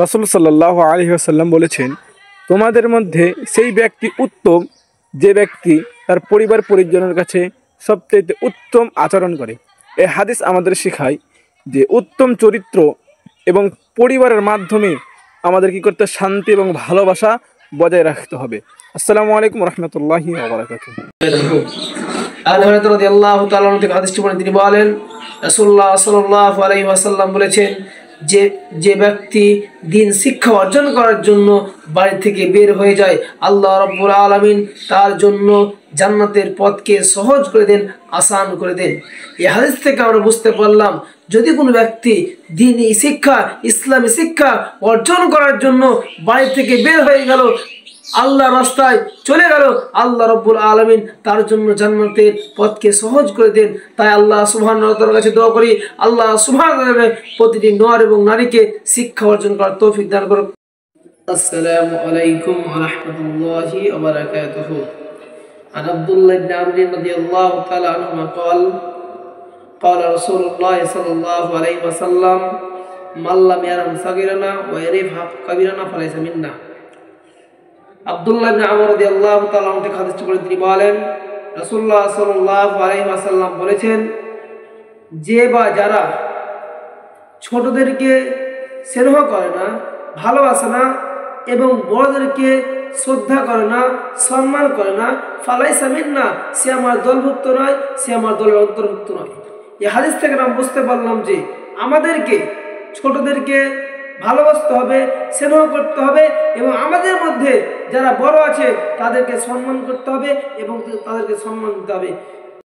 রাসূল সাল্লাল্লাহু আলাইহি ওয়াসাল্লাম বলেছেন, তোমাদের মধ্যে সেই ব্যক্তি উত্তম যে ব্যক্তি তার পরিবার পরিজনের কাছে সবচেয়ে উত্তম আচরণ করে। এই হাদিস আমাদের শেখায় যে উত্তম চরিত্র এবং পরিবারের মাধ্যমে আমাদের কি করতে শান্তি এবং ভালোবাসা বজায় রাখতে হবে। আসসালামু আলাইকুম রহমতুল্লাহি ওয়া বারাকাতুহু। আবু হুরায়রা রাদিয়াল্লাহু তাআলা থেকে হাদিসটি বলেন, তিনি বলেন রাসূলুল্লাহ সাল্লাল্লাহু আলাইহি ওয়াসাল্লাম বলেছেন যে ব্যক্তি দ্বীন শিক্ষা অর্জন করার জন্য বাড়ি থেকে বের হয়ে যায়, আল্লাহ রাব্বুল আলামিন তার জন্য জান্নাতের পথকে সহজ করে দেন, আসান করে দেন। এই হাদিস থেকে আমরা বুঝতে পারলাম, যদি কোনো ব্যক্তি দ্বীনি শিক্ষা ইসলামী শিক্ষা অর্জন করার জন্য বাড়ি থেকে বের হয়ে গেল, আল্লাহ রাস্তায় চলে গেল, আল্লাহ রাব্বুল আলামিন তার জন্য জান্নাতের পথকে সহজ করে দেন। তাই আল্লাহ সুবহানাহু ওয়া তাআলার কাছে দোয়া করি, আল্লাহ সুবহানাহু ওয়া তাআলা প্রতিটি নর এবং নারীকে শিক্ষা অর্জন করার তৌফিক দান করুন। আসসালামু আলাইকুম ওয়া রাহমাতুল্লাহি ওয়া বারাকাতুহু। عن عبد الله بن عمرو رضي الله تعالى عنهما قال قال رسول الله صلى الله عليه وسلم من لم يرحم صغيرنا ويعرف حق كبيرنا فليس منا। আব্দুল্লাহ ইবনে আমর রাদিয়াল্লাহু তাআলা থেকে হাদিসটি বলেন, তিনি বলেন রাসূলুল্লাহ সাল্লাল্লাহু আলাইহি ওয়াসাল্লাম বলেছেন, যে বা যারা ছোটদেরকে স্নেহ করে না, ভালোবাসে না এবং বড়দেরকে শ্রদ্ধা করে না, সম্মান করে না, ফালাইসা মিন্না, সে আমার দলভুক্ত নয়, সে আমার দলের অন্তর্ভুক্ত নয়। এই হাদিস থেকে আমরা বুঝতে পারলাম যে আমাদেরকে ছোটদেরকে ভালোবাসতে হবে, স্নেহ করতে হবে এবং আমাদের মধ্যে যারা বড় আছে তাদেরকে সম্মান করতে হবে এবং তাদেরকে সম্মান দিতে হবে।